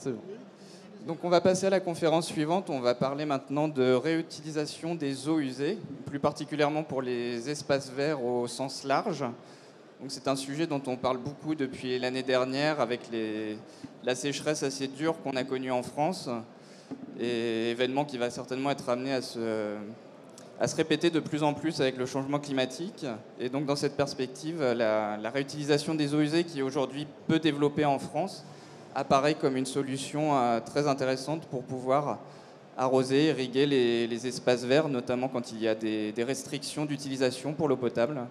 C'est bon. Donc on va passer à la conférence suivante. On va parler maintenant de réutilisation des eaux usées, plus particulièrement pour les espaces verts au sens large. Donc c'est un sujet dont on parle beaucoup depuis l'année dernière avec la sécheresse assez dure qu'on a connue en France, et événement qui va certainement être amené à se répéter de plus en plus avec le changement climatique. Et donc dans cette perspective, la réutilisation des eaux usées, qui est aujourd'hui peu développée en France, apparaît comme une solution très intéressante pour pouvoir arroser, irriguer les espaces verts, notamment quand il y a des restrictions d'utilisation pour l'eau potable.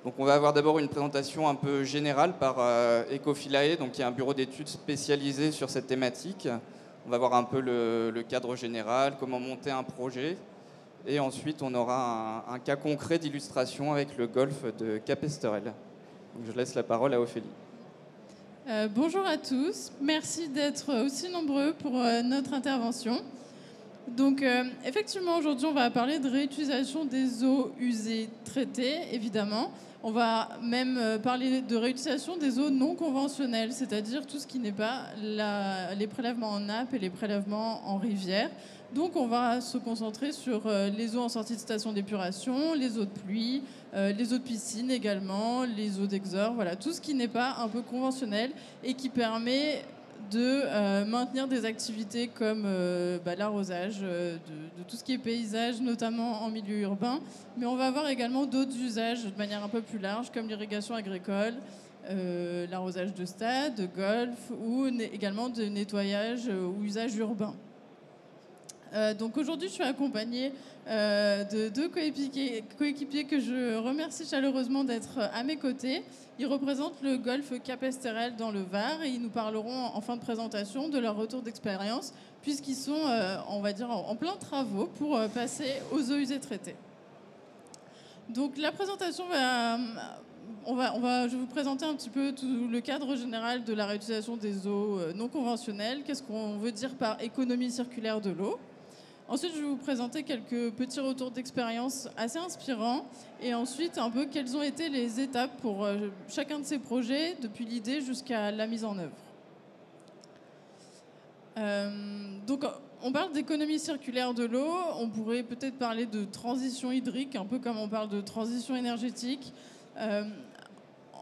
Donc on va avoir d'abord une présentation un peu générale par Ecofilae, donc qui est un bureau d'études spécialisé sur cette thématique. On va voir un peu le cadre général, comment monter un projet. Et ensuite, on aura un cas concret d'illustration avec le golfe de Capesterel. Donc je laisse la parole à Ophélie. Bonjour à tous, merci d'être aussi nombreux pour notre intervention. Donc effectivement, aujourd'hui, on va parler de réutilisation des eaux usées traitées, évidemment. On va même parler de réutilisation des eaux non conventionnelles, c'est-à-dire tout ce qui n'est pas les prélèvements en nappe et les prélèvements en rivière. Donc on va se concentrer sur les eaux en sortie de station d'épuration, les eaux de pluie, les eaux de piscine également, les eaux d'exore, voilà, tout ce qui n'est pas un peu conventionnel et qui permet de maintenir des activités comme l'arrosage, de tout ce qui est paysage, notamment en milieu urbain. Mais on va avoir également d'autres usages de manière un peu plus large, comme l'irrigation agricole, l'arrosage de stade, de golf, ou également de nettoyage ou usage urbain. Donc aujourd'hui, je suis accompagnée de deux coéquipiers que je remercie chaleureusement d'être à mes côtés. Ils représentent le golfe Capesterel dans le Var et ils nous parleront en fin de présentation de leur retour d'expérience puisqu'ils sont, on va dire, en plein travaux pour passer aux eaux usées traitées. Donc la présentation je vais vous présenter un petit peu tout le cadre général de la réutilisation des eaux non conventionnelles. Qu'est-ce qu'on veut dire par économie circulaire de l'eau ? Ensuite, je vais vous présenter quelques petits retours d'expérience assez inspirants et ensuite un peu quelles ont été les étapes pour chacun de ces projets depuis l'idée jusqu'à la mise en œuvre. Donc, on parle d'économie circulaire de l'eau, on pourrait peut-être parler de transition hydrique, un peu comme on parle de transition énergétique.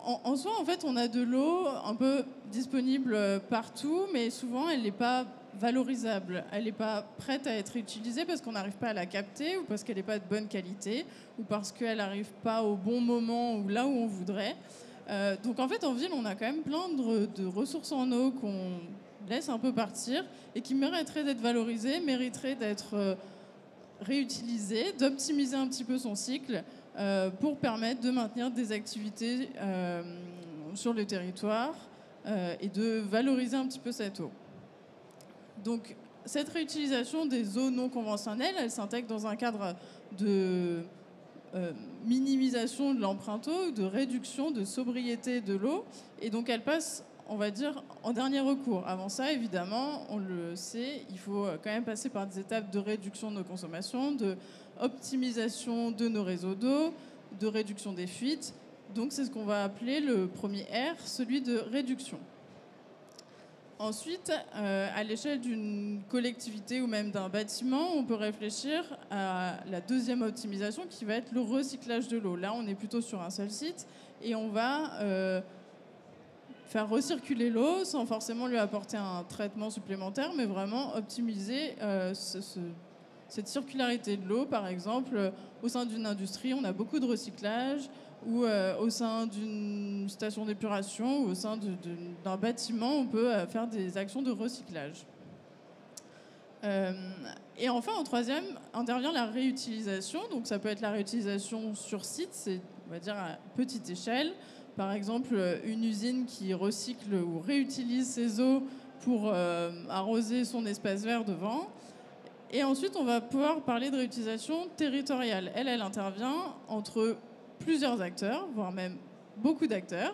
En soi, en fait, on a de l'eau un peu disponible partout, mais souvent, elle n'est pas valorisable. Elle n'est pas prête à être utilisée parce qu'on n'arrive pas à la capter ou parce qu'elle n'est pas de bonne qualité ou parce qu'elle n'arrive pas au bon moment ou là où on voudrait. Donc, en fait, en ville, on a quand même plein de ressources en eau qu'on laisse un peu partir et qui mériteraient d'être valorisées, mériteraient d'être réutilisées, d'optimiser un petit peu son cycle pour permettre de maintenir des activités sur le territoire et de valoriser un petit peu cette eau. Donc, cette réutilisation des eaux non conventionnelles, elle s'intègre dans un cadre de minimisation de l'empreinte eau, de réduction, de sobriété de l'eau. Et donc, elle passe, on va dire, en dernier recours. Avant ça, évidemment, on le sait, il faut quand même passer par des étapes de réduction de nos consommations, de optimisation de nos réseaux d'eau, de réduction des fuites. Donc, c'est ce qu'on va appeler le premier R, celui de réduction. Ensuite, à l'échelle d'une collectivité ou même d'un bâtiment, on peut réfléchir à la deuxième optimisation qui va être le recyclage de l'eau. Là, on est plutôt sur un seul site et on va faire recirculer l'eau sans forcément lui apporter un traitement supplémentaire, mais vraiment optimiser cette circularité de l'eau. Par exemple, au sein d'une industrie, on a beaucoup de recyclage, ou au sein d'une station d'épuration, ou au sein d'un bâtiment, on peut faire des actions de recyclage. Et enfin, en troisième, intervient la réutilisation. Donc ça peut être la réutilisation sur site, c'est, on va dire, à petite échelle. Par exemple, une usine qui recycle ou réutilise ses eaux pour arroser son espace vert devant. Et ensuite, on va pouvoir parler de réutilisation territoriale. Elle intervient entre plusieurs acteurs, voire même beaucoup d'acteurs,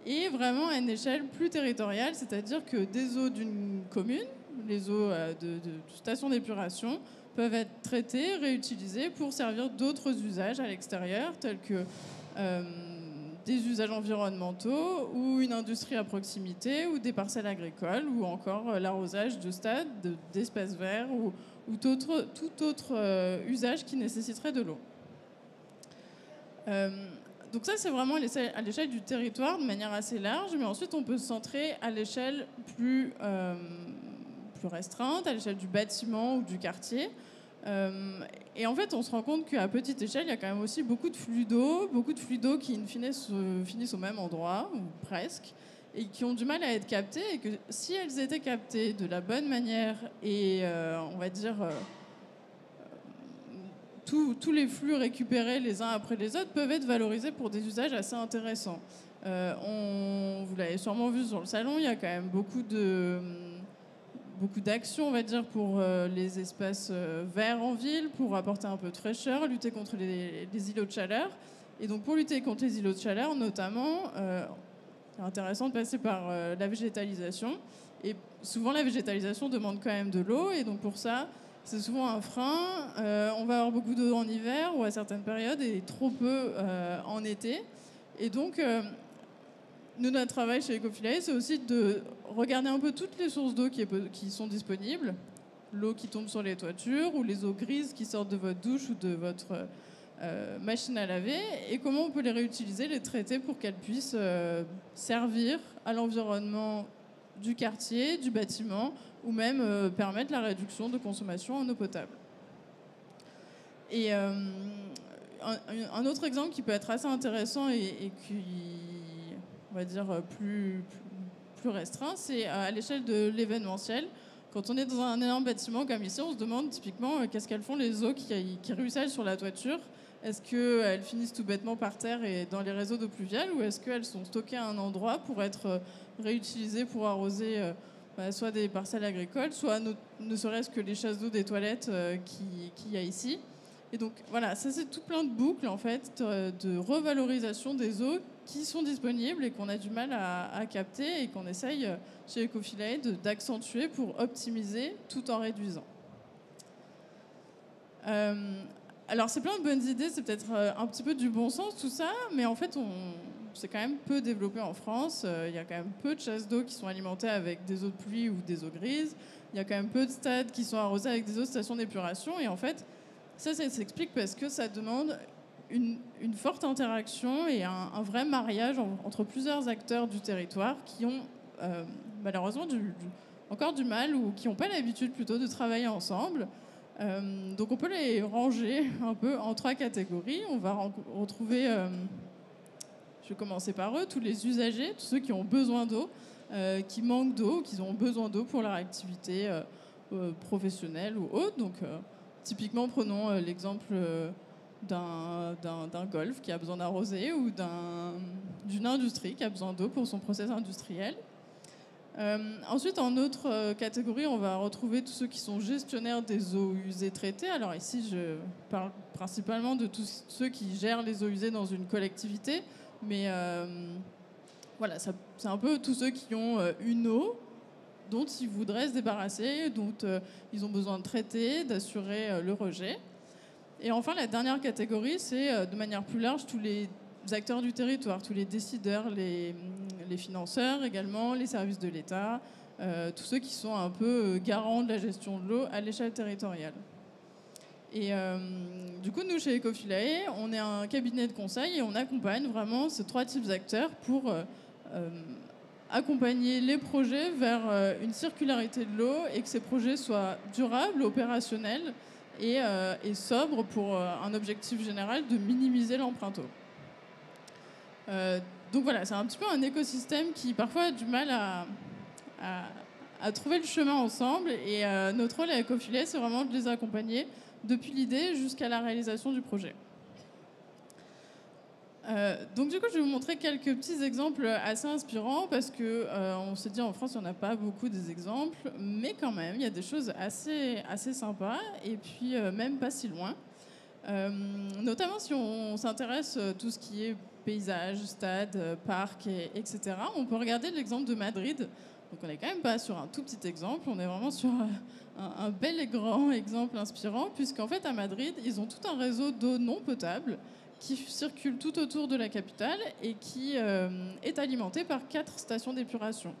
et vraiment à une échelle plus territoriale, c'est-à-dire que des eaux d'une commune, les eaux de stations d'épuration, peuvent être traitées, réutilisées pour servir d'autres usages à l'extérieur, tels des usages environnementaux ou une industrie à proximité ou des parcelles agricoles ou encore l'arrosage de stades, d'espaces verts ou tout autre usage qui nécessiterait de l'eau. Donc ça, c'est vraiment à l'échelle du territoire de manière assez large, mais ensuite on peut se centrer à l'échelle plus restreinte, à l'échelle du bâtiment ou du quartier. Et en fait, on se rend compte qu'à petite échelle, il y a quand même aussi beaucoup de flux d'eau qui, in fine, finissent au même endroit, ou presque, et qui ont du mal à être captées, et que si elles étaient captées de la bonne manière et, on va dire, tous les flux récupérés les uns après les autres peuvent être valorisés pour des usages assez intéressants. Vous l'avez sûrement vu sur le salon, il y a quand même beaucoup d'actions, on va dire, pour les espaces verts en ville, pour apporter un peu de fraîcheur, lutter contre les îlots de chaleur. Et donc pour lutter contre les îlots de chaleur, notamment, c'est intéressant de passer par la végétalisation. Et souvent, la végétalisation demande quand même de l'eau. Et donc pour ça, c'est souvent un frein. On va avoir beaucoup d'eau en hiver ou à certaines périodes et trop peu en été. Et donc, nous, notre travail chez Ecofilae, c'est aussi de regarder un peu toutes les sources d'eau qui sont disponibles. L'eau qui tombe sur les toitures ou les eaux grises qui sortent de votre douche ou de votre machine à laver. Et comment on peut les réutiliser, les traiter pour qu'elles puissent servir à l'environnement du quartier, du bâtiment, ou même permettre la réduction de consommation en eau potable. Et un autre exemple qui peut être assez intéressant et qui, on va dire, plus restreint, c'est à l'échelle de l'événementiel. Quand on est dans un énorme bâtiment comme ici, on se demande typiquement qu'est-ce qu'elles font les eaux qui ruissellent sur la toiture. Est-ce qu'elles finissent tout bêtement par terre et dans les réseaux d'eau pluviale, ou est-ce qu'elles sont stockées à un endroit pour être réutilisées pour arroser soit des parcelles agricoles, soit ne serait-ce que les chasses d'eau des toilettes qu'il y a ici. Et donc voilà, ça c'est tout plein de boucles en fait de revalorisation des eaux qui sont disponibles et qu'on a du mal à capter et qu'on essaye chez Ecofilae d'accentuer pour optimiser tout en réduisant. Alors c'est plein de bonnes idées, c'est peut-être un petit peu du bon sens tout ça, mais en fait c'est quand même peu développé en France. Il y a quand même peu de chasses d'eau qui sont alimentées avec des eaux de pluie ou des eaux grises. Il y a quand même peu de stades qui sont arrosés avec des eaux de stations d'épuration. Et en fait, ça s'explique parce que ça demande une forte interaction et un vrai mariage entre plusieurs acteurs du territoire qui ont malheureusement encore du mal ou qui n'ont pas l'habitude plutôt de travailler ensemble. Donc on peut les ranger un peu en 3 catégories. On va retrouver, je vais commencer par eux, tous les usagers, tous ceux qui ont besoin d'eau, qui manquent d'eau, qui ont besoin d'eau pour leur activité professionnelle ou autre. Donc typiquement, prenons l'exemple d'un golf qui a besoin d'arroser ou d'une industrie qui a besoin d'eau pour son process industriel. Ensuite, en autre catégorie, on va retrouver tous ceux qui sont gestionnaires des eaux usées traitées. Alors ici, je parle principalement de tous ceux qui gèrent les eaux usées dans une collectivité. Mais voilà, c'est un peu tous ceux qui ont une eau dont ils voudraient se débarrasser, dont ils ont besoin de traiter, d'assurer le rejet. Et enfin, la dernière catégorie, c'est de manière plus large tous les acteurs du territoire, tous les décideurs, les financeurs également, les services de l'État, tous ceux qui sont un peu garants de la gestion de l'eau à l'échelle territoriale. Et du coup, nous, chez Ecofilae, on est un cabinet de conseil et on accompagne vraiment ces 3 types d'acteurs pour accompagner les projets vers une circularité de l'eau et que ces projets soient durables, opérationnels et sobres pour un objectif général de minimiser l'empreinte eau. Donc voilà, c'est un petit peu un écosystème qui parfois a du mal à trouver le chemin ensemble. Et notre rôle à Ecofilae, c'est vraiment de les accompagner depuis l'idée jusqu'à la réalisation du projet. Donc du coup, je vais vous montrer quelques petits exemples assez inspirants parce que on s'est dit en France, il n'y en a pas beaucoup des exemples, mais quand même, il y a des choses assez sympas et puis même pas si loin. Notamment si on s'intéresse à tout ce qui est paysage, stade, parc, etc. On peut regarder l'exemple de Madrid. Donc on n'est quand même pas sur un tout petit exemple, on est vraiment sur un bel et grand exemple inspirant, puisqu'en fait à Madrid, ils ont tout un réseau d'eau non potable qui circule tout autour de la capitale et qui est alimenté par 4 stations d'épuration.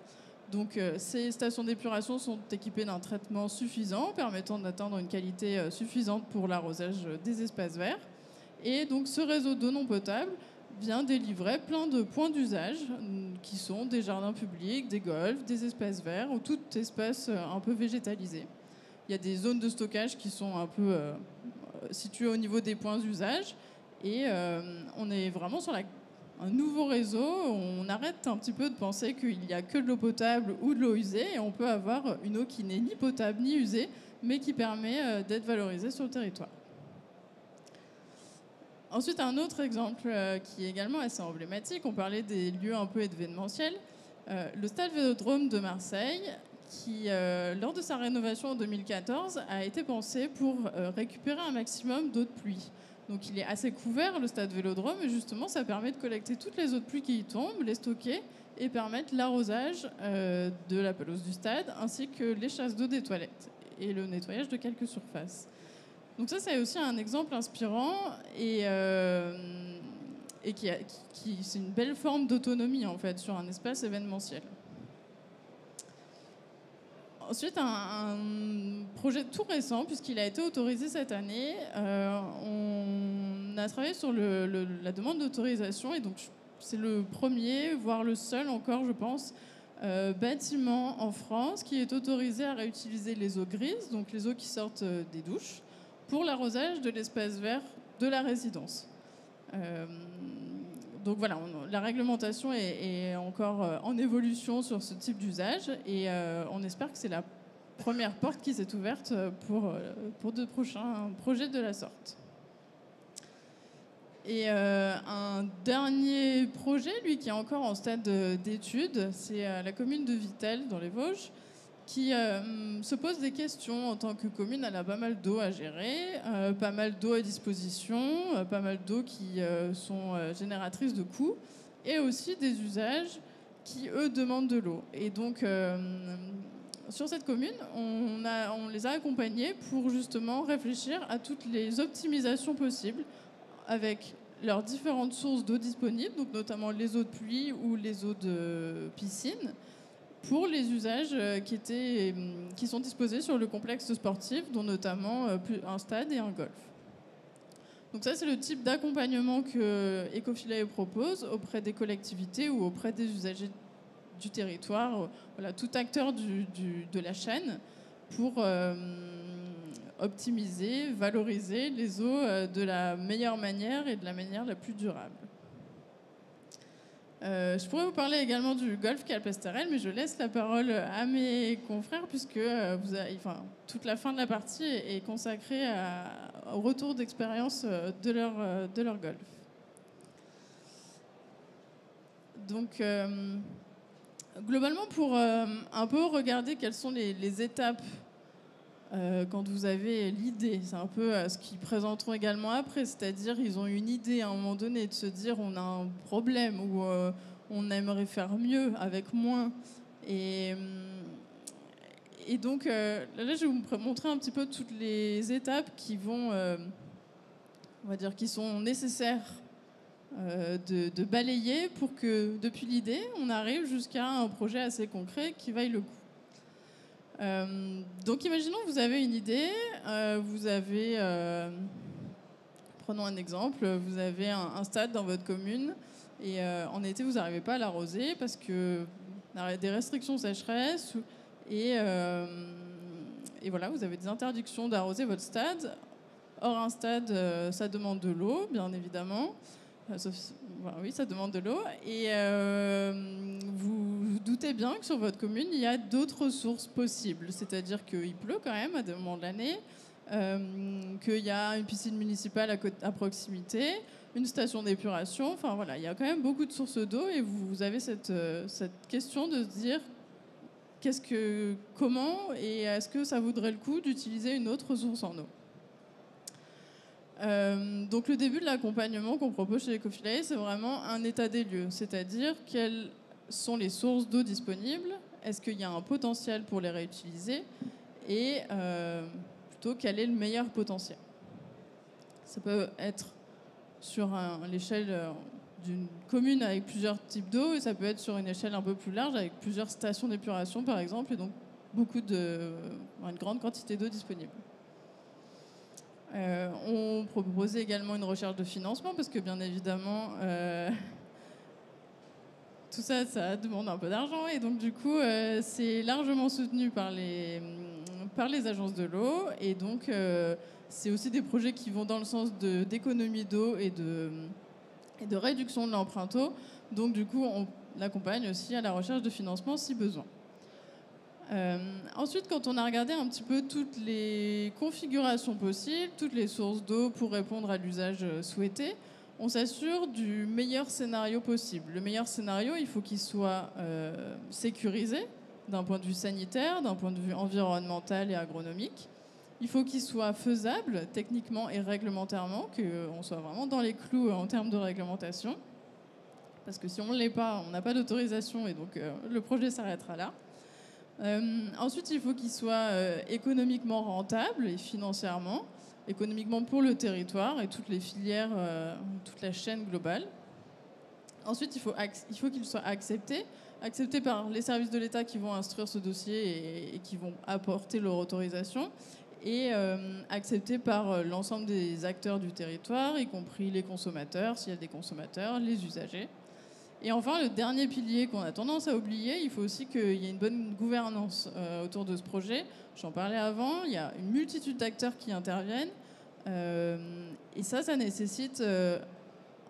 Donc ces stations d'épuration sont équipées d'un traitement suffisant permettant d'atteindre une qualité suffisante pour l'arrosage des espaces verts. Et donc ce réseau d'eau non potable vient délivrer plein de points d'usage qui sont des jardins publics, des golfs, des espaces verts ou tout espace un peu végétalisé. Il y a des zones de stockage qui sont un peu situées au niveau des points d'usage et on est vraiment sur un nouveau réseau. On arrête un petit peu de penser qu'il n'y a que de l'eau potable ou de l'eau usée et on peut avoir une eau qui n'est ni potable ni usée mais qui permet d'être valorisée sur le territoire. Ensuite, un autre exemple qui est également assez emblématique, on parlait des lieux un peu événementiels. Le stade Vélodrome de Marseille, qui, lors de sa rénovation en 2014, a été pensé pour récupérer un maximum d'eau de pluie. Donc il est assez couvert, le stade Vélodrome, et justement, ça permet de collecter toutes les eaux de pluie qui y tombent, les stocker et permettre l'arrosage de la pelouse du stade, ainsi que les chasses d'eau des toilettes et le nettoyage de quelques surfaces. Donc ça, c'est aussi un exemple inspirant et c'est une belle forme d'autonomie en fait sur un espace événementiel. Ensuite, un projet tout récent, puisqu'il a été autorisé cette année, on a travaillé sur la demande d'autorisation et donc c'est le premier, voire le seul encore, je pense, bâtiment en France qui est autorisé à réutiliser les eaux grises, donc les eaux qui sortent des douches, pour l'arrosage de l'espace vert de la résidence. Donc voilà, la réglementation est encore en évolution sur ce type d'usage et on espère que c'est la première porte qui s'est ouverte pour de prochains projets de la sorte. Et un dernier projet, lui, qui est encore en stade d'étude, c'est la commune de Vittel, dans les Vosges, qui se pose des questions en tant que commune. Elle a pas mal d'eau à gérer, pas mal d'eau à disposition, pas mal d'eau qui sont génératrices de coûts, et aussi des usages qui, eux, demandent de l'eau. Et donc, sur cette commune, on les a accompagnés pour justement réfléchir à toutes les optimisations possibles avec leurs différentes sources d'eau disponibles, donc notamment les eaux de pluie ou les eaux de piscine, pour les usages qui sont disposés sur le complexe sportif, dont notamment un stade et un golf. Donc ça, c'est le type d'accompagnement que Ecofilae propose auprès des collectivités ou auprès des usagers du territoire, voilà, tout acteur de la chaîne, pour optimiser, valoriser les eaux de la meilleure manière et de la manière la plus durable. Je pourrais vous parler également du golf Calpesterel, mais je laisse la parole à mes confrères puisque toute la fin de la partie est consacrée au retour d'expérience de leur golf. Donc, globalement, pour un peu regarder quelles sont les étapes quand vous avez l'idée, c'est un peu ce qu'ils présenteront également après, c'est-à-dire ils ont une idée à un moment donné de se dire on a un problème ou on aimerait faire mieux avec moins. Et donc là, je vais vous montrer un petit peu toutes les étapes qui vont, on va dire, qui sont nécessaires de balayer pour que depuis l'idée, on arrive jusqu'à un projet assez concret qui vaille le coup. Donc imaginons que vous avez une idée, prenons un exemple, vous avez un stade dans votre commune et en été vous n'arrivez pas à l'arroser parce que des restrictions sécheresse et voilà, vous avez des interdictions d'arroser votre stade. Or un stade, ça demande de l'eau, bien évidemment. Oui, ça demande de l'eau. Et vous doutez bien que sur votre commune, il y a d'autres sources possibles. C'est-à-dire qu'il pleut quand même à des moments de l'année, qu'il y a une piscine municipale à proximité, une station d'épuration. Enfin voilà, il y a quand même beaucoup de sources d'eau et vous avez cette question de se dire comment et est-ce que ça vaudrait le coup d'utiliser une autre source en eau. Donc le début de l'accompagnement qu'on propose chez Ecofilae, c'est vraiment un état des lieux, c'est-à-dire quelles sont les sources d'eau disponibles, est-ce qu'il y a un potentiel pour les réutiliser et plutôt quel est le meilleur potentiel. Ça peut être sur l'échelle d'une commune avec plusieurs types d'eau, et ça peut être sur une échelle un peu plus large avec plusieurs stations d'épuration par exemple, et donc une grande quantité d'eau disponible. On proposait également une recherche de financement parce que bien évidemment tout ça, ça demande un peu d'argent, et donc du coup c'est largement soutenu par les agences de l'eau, et donc c'est aussi des projets qui vont dans le sens d'économie d'eau et de réduction de l'empreinte eau. Donc du coup, on accompagne aussi à la recherche de financement si besoin. Ensuite, quand on a regardé un petit peu toutes les configurations possibles, toutes les sources d'eau pour répondre à l'usage souhaité, on s'assure du meilleur scénario possible. Le meilleur scénario, il faut qu'il soit sécurisé d'un point de vue sanitaire, d'un point de vue environnemental et agronomique. Il faut qu'il soit faisable techniquement et réglementairement, qu'on soit vraiment dans les clous en termes de réglementation. Parce que si on ne l'est pas, on n'a pas d'autorisation, et donc le projet s'arrêtera là. Ensuite, il faut qu'il soit économiquement rentable et financièrement, économiquement pour le territoire et toutes les filières, toute la chaîne globale. Ensuite, il faut qu'il soit accepté par les services de l'État qui vont instruire ce dossier et qui vont apporter leur autorisation, et accepté par l'ensemble des acteurs du territoire, y compris les consommateurs, s'il y a des consommateurs, les usagers. Et enfin, le dernier pilier qu'on a tendance à oublier, il faut aussi qu'il y ait une bonne gouvernance autour de ce projet. J'en parlais avant, il y a une multitude d'acteurs qui interviennent. Et ça nécessite,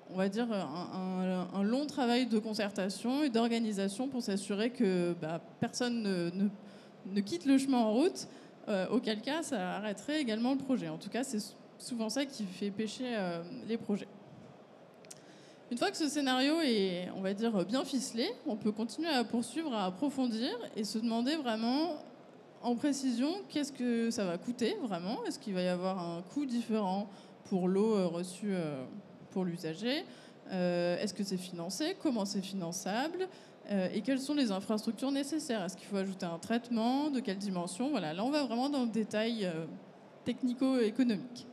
on va dire, un long travail de concertation et d'organisation pour s'assurer que personne ne quitte le chemin en route, auquel cas ça arrêterait également le projet. En tout cas, c'est souvent ça qui fait pêcher les projets. Une fois que ce scénario est, on va dire, bien ficelé, on peut continuer à poursuivre, à approfondir et se demander vraiment en précision qu'est-ce que ça va coûter vraiment. Est-ce qu'il va y avoir un coût différent pour l'eau reçue pour l'usager? Est-ce que c'est financé? Comment c'est finançable? Et quelles sont les infrastructures nécessaires? Est-ce qu'il faut ajouter un traitement? De quelle dimension? Voilà, là on va vraiment dans le détail technico-économique.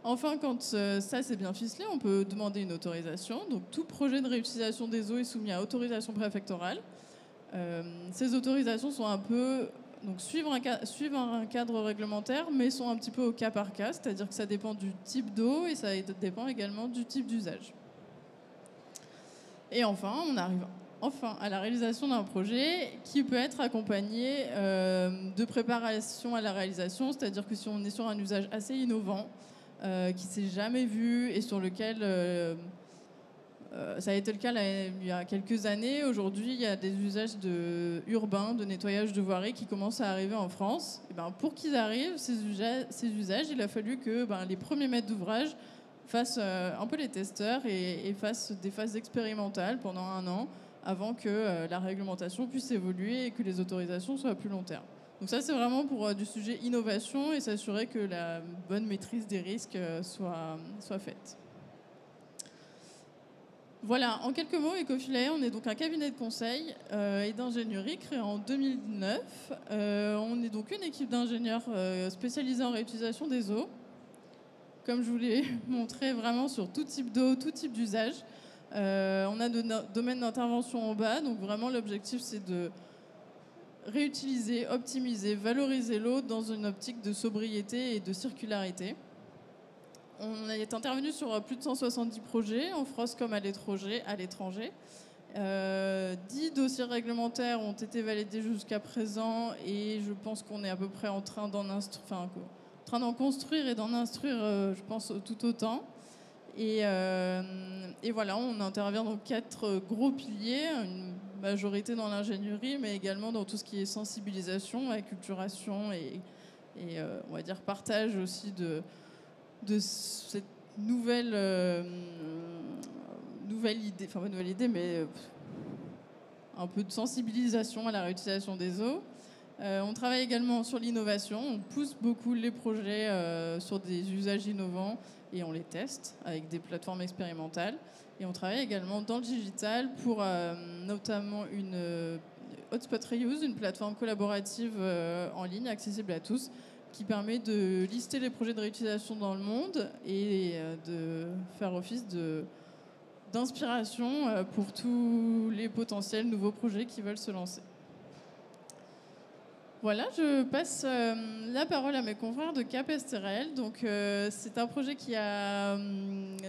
Enfin, quand ça c'est bien ficelé, on peut demander une autorisation. Donc tout projet de réutilisation des eaux est soumis à autorisation préfectorale. Ces autorisations sont un peu, donc suivent un cadre réglementaire, mais sont un petit peu au cas par cas, c'est-à-dire que ça dépend du type d'eau et ça dépend également du type d'usage. Et enfin, on arrive à la réalisation d'un projet qui peut être accompagné de préparation à la réalisation, c'est-à-dire que si on est sur un usage assez innovant, qui ne s'est jamais vu et sur lequel ça a été le cas il y a quelques années. Aujourd'hui, il y a des usages urbains de nettoyage de voirie qui commencent à arriver en France. Et pour qu'ils arrivent, ces usages, il a fallu que les premiers maîtres d'ouvrage fassent un peu les testeurs et fassent des phases expérimentales pendant 1 an avant que la réglementation puisse évoluer et que les autorisations soient à plus long terme. Donc ça, c'est vraiment pour du sujet innovation et s'assurer que la bonne maîtrise des risques soit faite. Voilà, en quelques mots, Ecofilet, on est donc un cabinet de conseil et d'ingénierie créé en 2009. On est donc une équipe d'ingénieurs spécialisés en réutilisation des eaux. Comme je vous l'ai montré, vraiment sur tout type d'eau, tout type d'usage. On a de domaines d'intervention en bas, donc vraiment l'objectif c'est de réutiliser, optimiser, valoriser l'eau dans une optique de sobriété et de circularité. On est intervenu sur plus de 170 projets, en France comme à l'étranger. 10 dossiers réglementaires ont été validés jusqu'à présent et je pense qu'on est à peu près en train d'en construire et d'en instruire, je pense, tout autant. Et voilà, on intervient dans 4 gros piliers, une majorité dans l'ingénierie, mais également dans tout ce qui est sensibilisation, acculturation et on va dire partage aussi de cette nouvelle idée, enfin pas nouvelle idée, mais un peu de sensibilisation à la réutilisation des eaux. On travaille également sur l'innovation, on pousse beaucoup les projets sur des usages innovants et on les teste avec des plateformes expérimentales. Et on travaille également dans le digital pour notamment une Hotspot Reuse, une plateforme collaborative en ligne accessible à tous, qui permet de lister les projets de réutilisation dans le monde et de faire office d'inspiration pour tous les potentiels nouveaux projets qui veulent se lancer. Voilà, je passe la parole à mes confrères de Cap STRL. Donc, c'est un projet qui a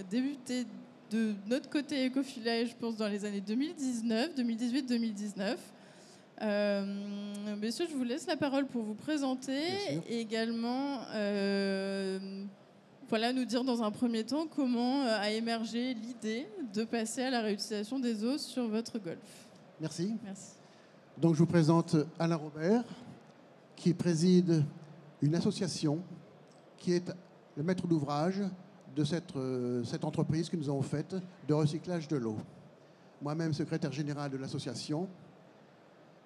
débuté de notre côté Ecofilet, je pense, dans les années 2018-2019. Messieurs, je vous laisse la parole pour vous présenter et également nous dire dans un premier temps comment a émergé l'idée de passer à la réutilisation des eaux sur votre golf. Merci. Merci. Donc, je vous présente Alain Robert, qui préside une association qui est le maître d'ouvrage de cette entreprise que nous avons faite de recyclage de l'eau. Moi-même, secrétaire général de l'association.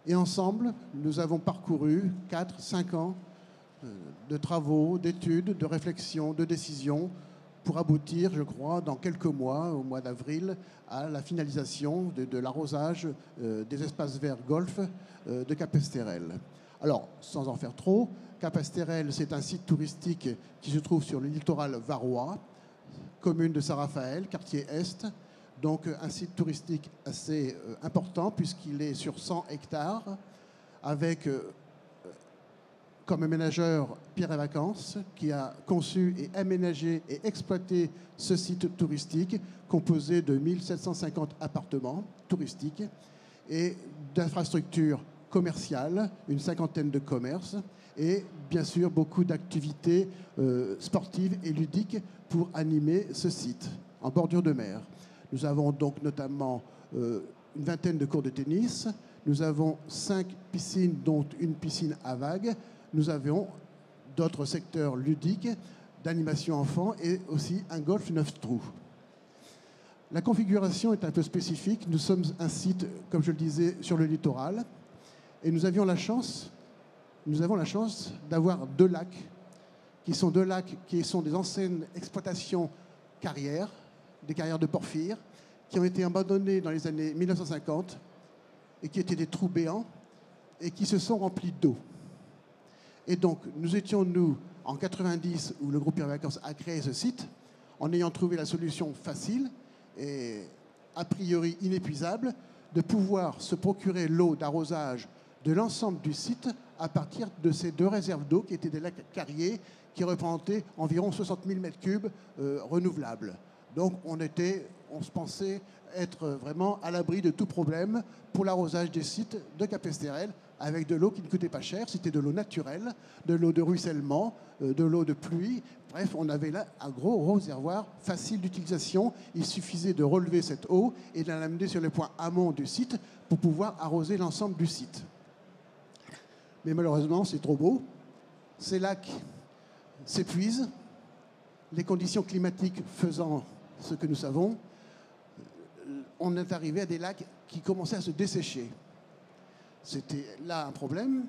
Et ensemble, nous avons parcouru 4-5 ans de travaux, d'études, de réflexions, de décisions pour aboutir, je crois, dans quelques mois, au mois d'avril, à la finalisation de l'arrosage des espaces verts golf de Cap STRL. Alors, sans en faire trop, Cap STRL, c'est un site touristique qui se trouve sur le littoral varois, commune de Saint-Raphaël, quartier Est. Donc, un site touristique assez important puisqu'il est sur 100 hectares avec comme aménageur Pierre et Vacances qui a conçu et aménagé et exploité ce site touristique composé de 1750 appartements touristiques et d'infrastructures commerciales, une cinquantaine de commerces et bien sûr beaucoup d'activités sportives et ludiques pour animer ce site en bordure de mer. Nous avons donc notamment une vingtaine de cours de tennis, nous avons 5 piscines dont une piscine à vagues, nous avons d'autres secteurs ludiques d'animation enfant et aussi un golf 9 trous. La configuration est un peu spécifique. Nous sommes un site, comme je le disais, sur le littoral et nous avons la chance d'avoir 2 lacs qui sont des anciennes exploitations carrières, des carrières de porphyre, qui ont été abandonnées dans les années 1950 et qui étaient des trous béants et qui se sont remplis d'eau. Et donc, nous étions, en 90, où le groupe Pierre Vacances a créé ce site, en ayant trouvé la solution facile et a priori inépuisable de pouvoir se procurer l'eau d'arrosage de l'ensemble du site à partir de ces 2 réserves d'eau qui étaient des lacs carriers qui représentaient environ 60 000 m3 renouvelables. Donc, on se pensait être vraiment à l'abri de tout problème pour l'arrosage des sites de Cap STRL avec de l'eau qui ne coûtait pas cher. C'était de l'eau naturelle, de l'eau de ruissellement, de l'eau de pluie. Bref, on avait là un gros réservoir facile d'utilisation. Il suffisait de relever cette eau et de l'amener sur les points amont du site pour pouvoir arroser l'ensemble du site. Mais malheureusement, c'est trop beau. Ces lacs s'épuisent. Les conditions climatiques faisant ce que nous savons, on est arrivé à des lacs qui commençaient à se dessécher. C'était là un problème.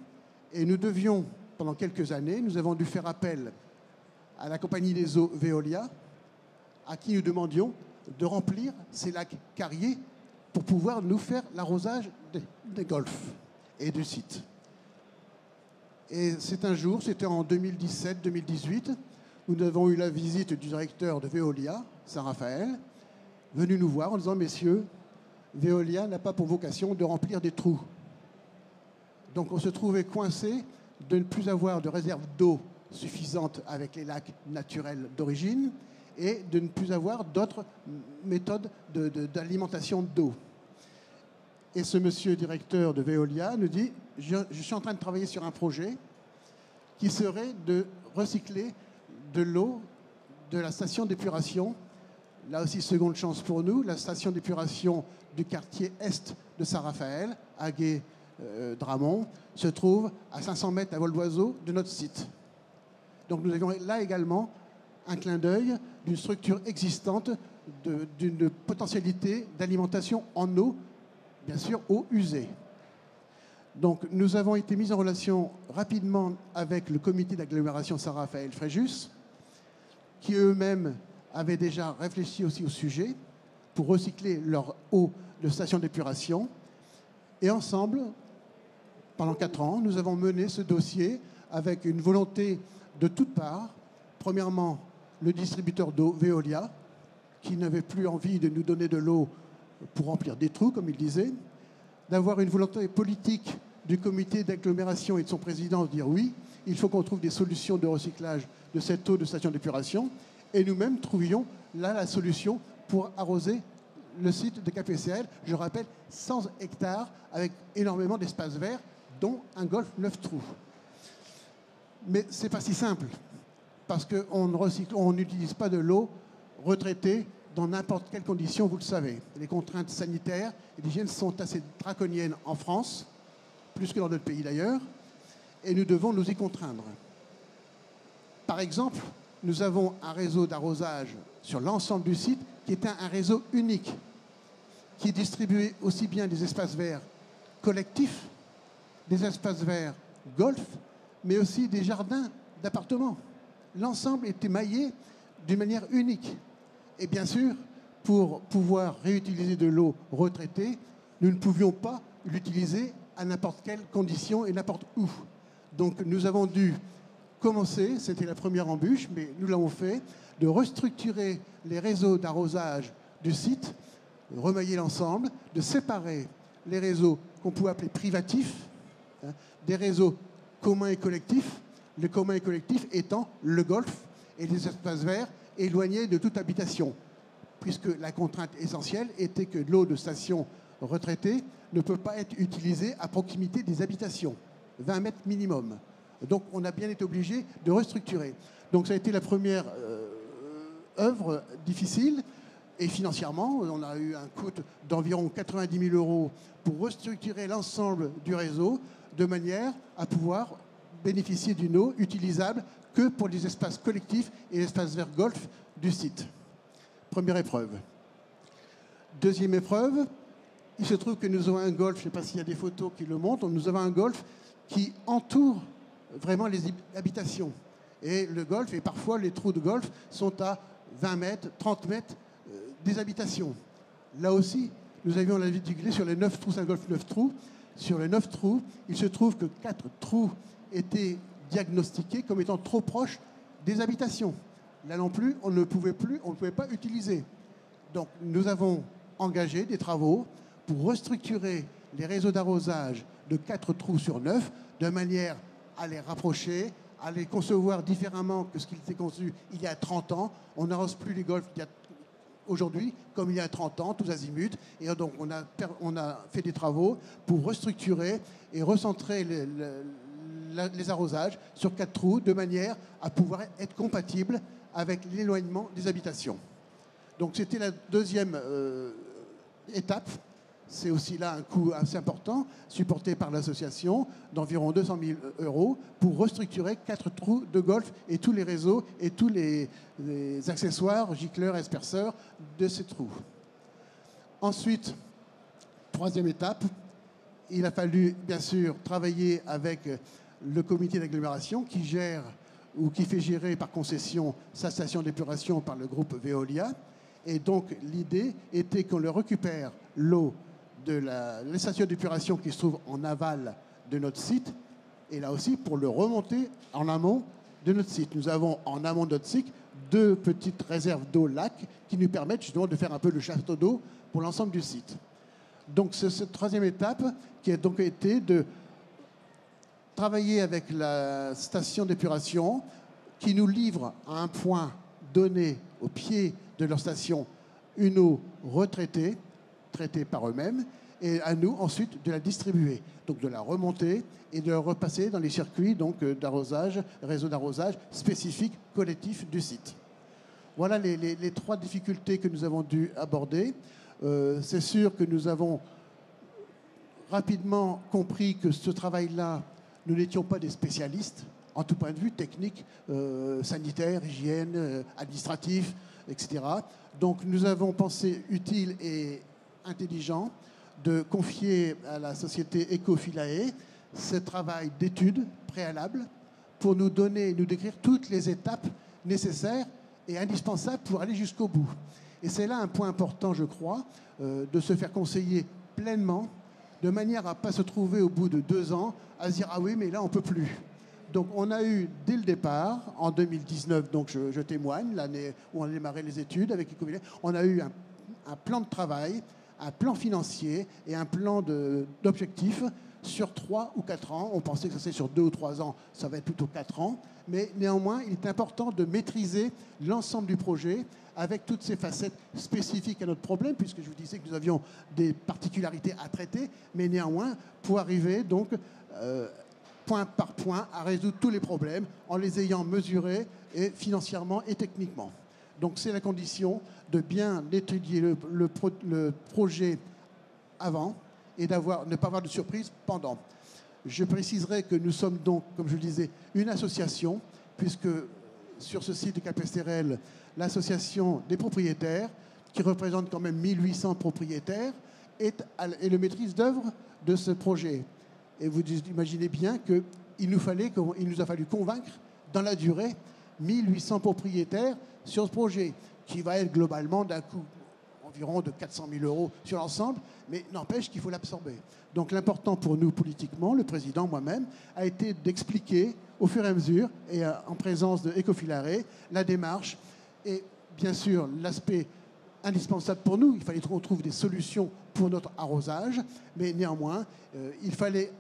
Et nous devions, pendant quelques années, nous avons dû faire appel à la compagnie des eaux Veolia, à qui nous demandions de remplir ces lacs carriers pour pouvoir nous faire l'arrosage des golfs et du site. Et c'est un jour, c'était en 2017-2018, où nous avons eu la visite du directeur de Veolia, Saint-Raphaël, venu nous voir en disant « Messieurs, Veolia n'a pas pour vocation de remplir des trous. » Donc on se trouvait coincé de ne plus avoir de réserve d'eau suffisante avec les lacs naturels d'origine et de ne plus avoir d'autres méthodes d'alimentation d'eau. Et ce monsieur directeur de Veolia nous dit « Je suis en train de travailler sur un projet qui serait de recycler de l'eau de la station d'épuration. Là aussi, seconde chance pour nous, la station d'épuration du quartier Est de Saint-Raphaël, à Dramont, se trouve à 500 mètres à vol d'oiseau de notre site. Donc nous avions là également un clin d'œil d'une structure existante, d'une potentialité d'alimentation en eau, bien sûr eau usée. Donc nous avons été mis en relation rapidement avec le comité d'agglomération Saint-Raphaël-Fréjus, qui eux-mêmes avaient déjà réfléchi aussi au sujet pour recycler leur eau de station d'épuration. Et ensemble, pendant 4 ans, nous avons mené ce dossier avec une volonté de toutes parts. Premièrement, le distributeur d'eau, Veolia, qui n'avait plus envie de nous donner de l'eau pour remplir des trous, comme il disait, d'avoir une volonté politique du comité d'agglomération et de son président de dire oui, il faut qu'on trouve des solutions de recyclage de cette eau de station d'épuration, et nous-mêmes trouvions là la solution pour arroser le site de KPCL, je rappelle, 100 hectares avec énormément d'espaces verts, dont un golf 9 trous. Mais ce n'est pas si simple, parce qu'on n'utilise pas de l'eau retraitée dans n'importe quelle condition, vous le savez. Les contraintes sanitaires et d'hygiène sont assez draconiennes en France, plus que dans d'autres pays d'ailleurs, et nous devons nous y contraindre. Par exemple, nous avons un réseau d'arrosage sur l'ensemble du site qui est un réseau unique, qui distribuait aussi bien des espaces verts collectifs, des espaces verts golf, mais aussi des jardins d'appartements. L'ensemble était maillé d'une manière unique. Et bien sûr, pour pouvoir réutiliser de l'eau retraitée, nous ne pouvions pas l'utiliser à n'importe quelle condition et n'importe où. Donc nous avons dû commencer, c'était la première embûche, mais nous l'avons fait, de restructurer les réseaux d'arrosage du site, remailler l'ensemble, de séparer les réseaux qu'on pouvait appeler privatifs, des réseaux communs et collectifs, le commun et collectif étant le golf et les espaces verts éloignés de toute habitation, puisque la contrainte essentielle était que l'eau de station retraitée ne peut pas être utilisée à proximité des habitations, 20 mètres minimum. Donc on a bien été obligé de restructurer. Donc ça a été la première œuvre difficile, et financièrement, on a eu un coût d'environ 90 000 € pour restructurer l'ensemble du réseau de manière à pouvoir bénéficier d'une eau utilisable que pour les espaces collectifs et l'espace vert golf du site. Première épreuve. Deuxième épreuve, il se trouve que nous avons un golf, je ne sais pas s'il y a des photos qui le montrent, nous avons un golf qui entoure vraiment les habitations. Et le golf, et parfois les trous de golf, sont à 20 mètres, 30 mètres des habitations. Là aussi, nous avions la difficulté sur les 9 trous, c'est un golf 9 trous. Sur les 9 trous, il se trouve que 4 trous étaient diagnostiqués comme étant trop proches des habitations. Là non plus, on ne pouvait pas utiliser. Donc nous avons engagé des travaux pour restructurer les réseaux d'arrosage de 4 trous sur 9, de manière à les rapprocher, à les concevoir différemment que ce qui était conçu il y a 30 ans. On n'arrose plus les golfs aujourd'hui comme il y a 30 ans, tous azimuts. Et donc on a fait des travaux pour restructurer et recentrer les arrosages sur 4 trous de manière à pouvoir être compatible avec l'éloignement des habitations. Donc c'était la deuxième étape. C'est aussi là un coût assez important, supporté par l'association, d'environ 200 000 € pour restructurer 4 trous de golf et tous les réseaux et tous les accessoires, gicleurs, asperceurs de ces trous. Ensuite, troisième étape, il a fallu bien sûr travailler avec le comité d'agglomération qui gère ou qui fait gérer par concession sa station d'épuration par le groupe Veolia. Et donc l'idée était qu'on le récupère l'eau de la station d'épuration qui se trouve en aval de notre site, et là aussi pour le remonter en amont de notre site. Nous avons en amont de notre site 2 petites réserves d'eau lac qui nous permettent justement de faire un peu le château d'eau pour l'ensemble du site. Donc c'est cette troisième étape qui a donc été de travailler avec la station d'épuration qui nous livre à un point donné au pied de leur station une eau retraitée, traitée par eux-mêmes, et à nous ensuite de la distribuer, donc de la remonter et de la repasser dans les circuits d'arrosage, réseau d'arrosage spécifique collectif du site. Voilà les 3 difficultés que nous avons dû aborder. C'est sûr que nous avons rapidement compris que ce travail-là, nous n'étions pas des spécialistes, en tout point de vue technique, sanitaire, hygiène, administratif, etc. Donc nous avons pensé utile et intelligent de confier à la société Ecofilae ce travail d'étude préalable pour nous décrire toutes les étapes nécessaires et indispensables pour aller jusqu'au bout. Et c'est là un point important, je crois, de se faire conseiller pleinement, de manière à ne pas se trouver au bout de 2 ans à se dire « Ah oui, mais là, on ne peut plus ». Donc on a eu dès le départ, en 2019, donc je témoigne, l'année où on a démarré les études avec Ecofilae, on a eu un plan de travail, un plan financier et un plan d'objectifs sur 3 ou 4 ans. On pensait que ça serait sur 2 ou 3 ans, ça va être plutôt 4 ans. Mais néanmoins, il est important de maîtriser l'ensemble du projet avec toutes ces facettes spécifiques à notre problème, puisque je vous disais que nous avions des particularités à traiter, mais néanmoins, pour arriver donc point par point à résoudre tous les problèmes en les ayant mesurés et financièrement et techniquement. Donc c'est la condition de bien étudier le projet avant et ne pas avoir de surprise pendant. Je préciserai que nous sommes donc, comme je le disais, une association, puisque sur ce site de Capesterel, l'association des propriétaires, qui représente quand même 1800 propriétaires, est le maîtrise d'œuvre de ce projet. Et vous imaginez bien qu'il nous a fallu convaincre dans la durée 1800 propriétaires sur ce projet, qui va être globalement d'un coût environ de 400 000 euros sur l'ensemble, mais n'empêche qu'il faut l'absorber. Donc l'important pour nous politiquement, le président, moi-même, a été d'expliquer au fur et à mesure, et en présence de Ecofilae, la démarche et bien sûr l'aspect indispensable pour nous. Il fallait qu'on trouve des solutions pour notre arrosage, mais néanmoins, il fallait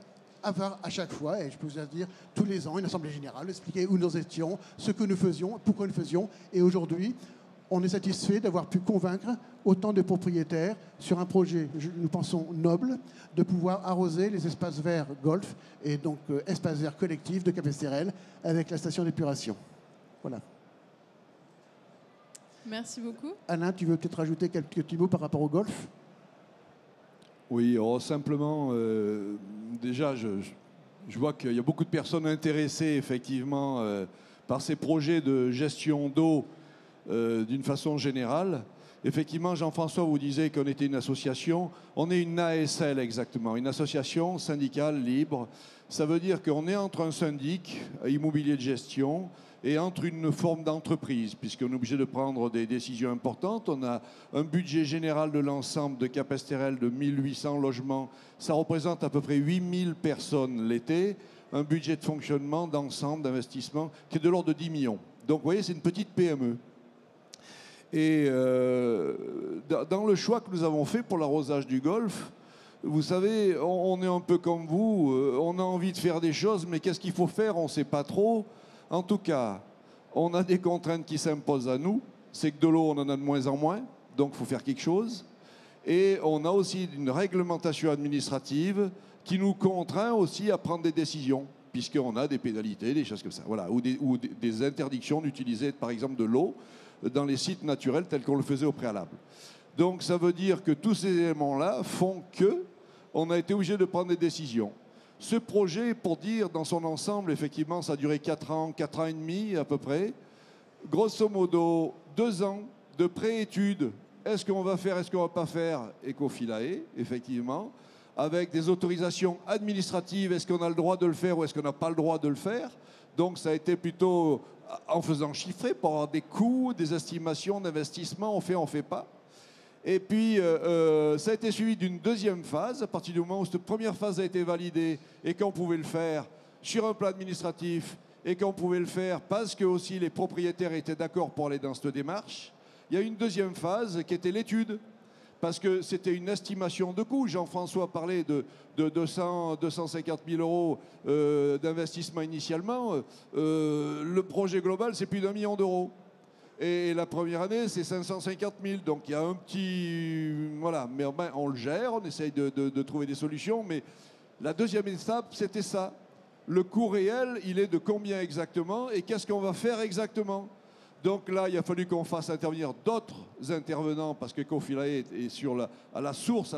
avoir à chaque fois, et je peux vous dire tous les ans, une assemblée générale, expliquer où nous étions, ce que nous faisions, pourquoi nous faisions. Et aujourd'hui, on est satisfait d'avoir pu convaincre autant de propriétaires sur un projet, nous pensons, noble, de pouvoir arroser les espaces verts golf et donc espaces verts collectifs de Capesterel avec la station d'épuration. Voilà. Merci beaucoup. Alain, tu veux peut-être rajouter quelques petits mots par rapport au golf ? Oui, simplement, déjà, je vois qu'il y a beaucoup de personnes intéressées, effectivement, par ces projets de gestion d'eau d'une façon générale. Effectivement, Jean-François vous disait qu'on était une association. On est une ASL exactement, une association syndicale libre. Ça veut dire qu'on est entre un syndic immobilier de gestion et entre une forme d'entreprise, puisqu'on est obligé de prendre des décisions importantes. On a un budget général de l'ensemble de Capesterel de 1800 logements. Ça représente à peu près 8000 personnes l'été. Un budget de fonctionnement d'ensemble, d'investissement, qui est de l'ordre de 10 millions. Donc, vous voyez, c'est une petite PME. Et dans le choix que nous avons fait pour l'arrosage du golf, vous savez, on est un peu comme vous, on a envie de faire des choses, mais qu'est-ce qu'il faut faire? On ne sait pas trop. En tout cas, on a des contraintes qui s'imposent à nous. C'est que de l'eau, on en a de moins en moins, donc il faut faire quelque chose. Et on a aussi une réglementation administrative qui nous contraint aussi à prendre des décisions, puisqu'on a des pénalités, des choses comme ça, voilà, ou des interdictions d'utiliser, par exemple, de l'eau dans les sites naturels tels qu'on le faisait au préalable. Donc ça veut dire que tous ces éléments-là font qu'on a été obligé de prendre des décisions. Ce projet, pour dire dans son ensemble, effectivement, ça a duré 4 ans et demi à peu près. Grosso modo, 2 ans de pré-études. Est-ce qu'on va faire, est-ce qu'on ne va pas faire Ecofilae, effectivement, avec des autorisations administratives. Est-ce qu'on a le droit de le faire ou est-ce qu'on n'a pas le droit de le faire? Donc ça a été plutôt en faisant chiffrer pour avoir des coûts, des estimations d'investissement, on fait pas. Et puis, ça a été suivi d'une deuxième phase, à partir du moment où cette première phase a été validée et qu'on pouvait le faire sur un plan administratif et qu'on pouvait le faire parce que aussi les propriétaires étaient d'accord pour aller dans cette démarche. Il y a une deuxième phase qui était l'étude, parce que c'était une estimation de coût. Jean-François parlait de 250 000 euros d'investissement initialement. Le projet global, c'est plus d'1 million d'euros. Et la première année, c'est 550 000. Donc il y a un petit... Voilà, mais on le gère, on essaye de trouver des solutions. Mais la deuxième étape, c'était ça. Le coût réel, il est de combien exactement et qu'est-ce qu'on va faire exactement? Donc là, il a fallu qu'on fasse intervenir d'autres intervenants parce que Ecofilae est à la source,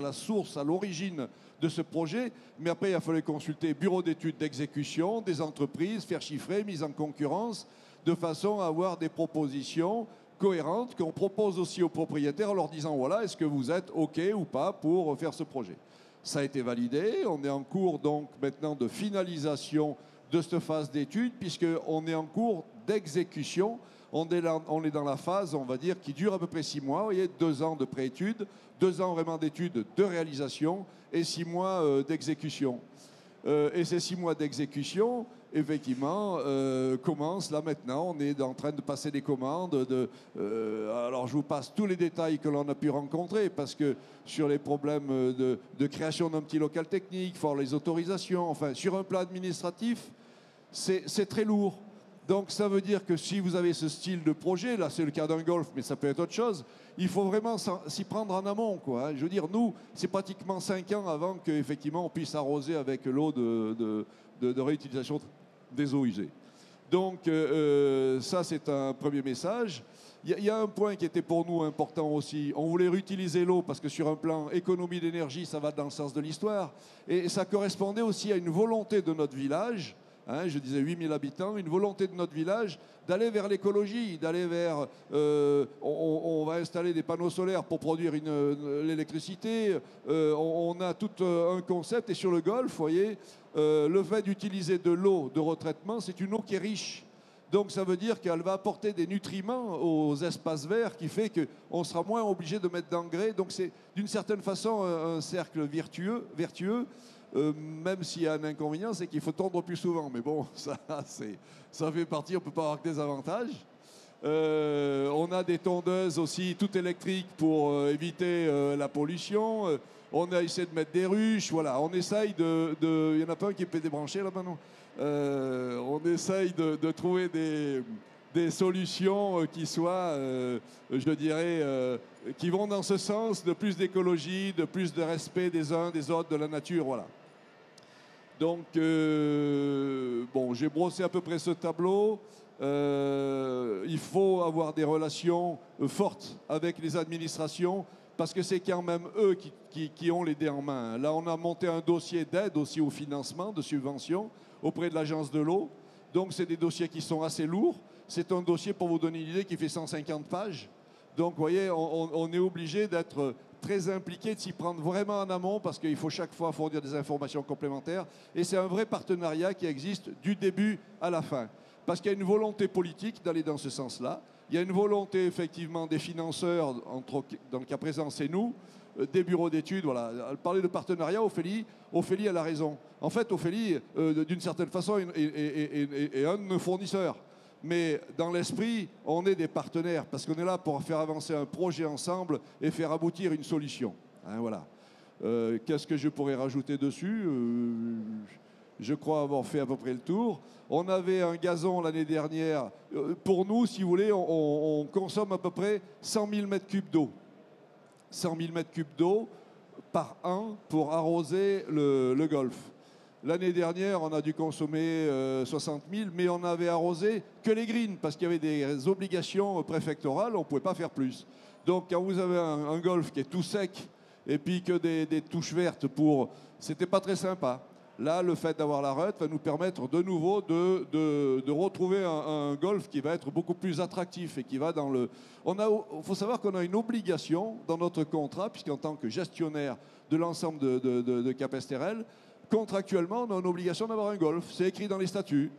à l'origine de ce projet. Mais après, il a fallu consulter bureau d'études d'exécution, des entreprises, faire chiffrer, mise en concurrence, de façon à avoir des propositions cohérentes qu'on propose aussi aux propriétaires en leur disant, voilà, est-ce que vous êtes OK ou pas pour faire ce projet? Ça a été validé. On est en cours donc maintenant de finalisation de cette phase d'études puisqu'on est en cours d'exécution. On est dans la phase, on va dire, qui dure à peu près 6 mois. Vous voyez, 2 ans de pré-études, 2 ans vraiment d'études de réalisation et 6 mois d'exécution. Et ces 6 mois d'exécution, effectivement, commence là maintenant. On est en train de passer des commandes. Alors je vous passe tous les détails que l'on a pu rencontrer, parce que sur les problèmes de création d'un petit local technique, pour les autorisations, enfin sur un plan administratif, c'est très lourd. Donc ça veut dire que si vous avez ce style de projet, là c'est le cas d'un golf, mais ça peut être autre chose, il faut vraiment s'y prendre en amont, quoi. Je veux dire, nous, c'est pratiquement 5 ans avant qu'effectivement on puisse arroser avec l'eau de réutilisation des eaux usées. Donc ça c'est un premier message. Il y a un point qui était pour nous important aussi. On voulait réutiliser l'eau parce que sur un plan économie d'énergie, ça va dans le sens de l'histoire. Et ça correspondait aussi à une volonté de notre village. Je disais 8000 habitants, une volonté de notre village d'aller vers l'écologie, d'aller vers... on va installer des panneaux solaires pour produire l'électricité. On a tout un concept. Et sur le golf, vous voyez, le fait d'utiliser de l'eau de retraitement, c'est une eau qui est riche. Donc ça veut dire qu'elle va apporter des nutriments aux espaces verts, qui fait qu'on sera moins obligé de mettre d'engrais. Donc c'est d'une certaine façon un cercle vertueux. Même s'il y a un inconvénient, c'est qu'il faut tondre plus souvent. Mais bon, ça fait partie, on ne peut pas avoir que des avantages. On a des tondeuses aussi, toutes électriques, pour éviter la pollution. On a essayé de mettre des ruches. Voilà, on essaye il y en a pas un qui peut débrancher là-bas, non? On essaye de trouver des solutions qui soient, je dirais, qui vont dans ce sens de plus d'écologie, de plus de respect des uns, des autres, de la nature, voilà. Donc, bon, j'ai brossé à peu près ce tableau. Il faut avoir des relations fortes avec les administrations, parce que c'est quand même eux qui ont les dés en main. Là, on a monté un dossier d'aide aussi au financement, de subvention, auprès de l'agence de l'eau. Donc, c'est des dossiers qui sont assez lourds. C'est un dossier, pour vous donner une idée, qui fait 150 pages. Donc, vous voyez, on est obligé d'être très impliqué, de s'y prendre vraiment en amont, parce qu'il faut chaque fois fournir des informations complémentaires. Et c'est un vrai partenariat qui existe du début à la fin. Parce qu'il y a une volonté politique d'aller dans ce sens-là. Il y a une volonté, effectivement, des financeurs, dans le cas présent, c'est nous, des bureaux d'études. Voilà. Elle parlait de partenariat, Ophélie, elle a raison. En fait, Ophélie, d'une certaine façon, est un de nos fournisseurs. Mais dans l'esprit, on est des partenaires, parce qu'on est là pour faire avancer un projet ensemble et faire aboutir une solution. Voilà. Qu'est-ce que je pourrais rajouter dessus? Je crois avoir fait à peu près le tour. On avait un gazon l'année dernière. Pour nous, si vous voulez, on consomme à peu près 100 000 mètres cubes d'eau. 100 000 mètres cubes d'eau par an pour arroser le golfe. L'année dernière, on a dû consommer 60 000, mais on n'avait arrosé que les greens, parce qu'il y avait des obligations préfectorales, on ne pouvait pas faire plus. Donc quand vous avez un golfe qui est tout sec, et puis que des touches vertes c'était pas très sympa. Là, le fait d'avoir la RUT va nous permettre de nouveau de retrouver un golf qui va être beaucoup plus attractif et qui va dans le... Il faut savoir qu'on a une obligation dans notre contrat, puisqu'en tant que gestionnaire de l'ensemble de Capesterel, contractuellement, on a une obligation d'avoir un golf. C'est écrit dans les statuts.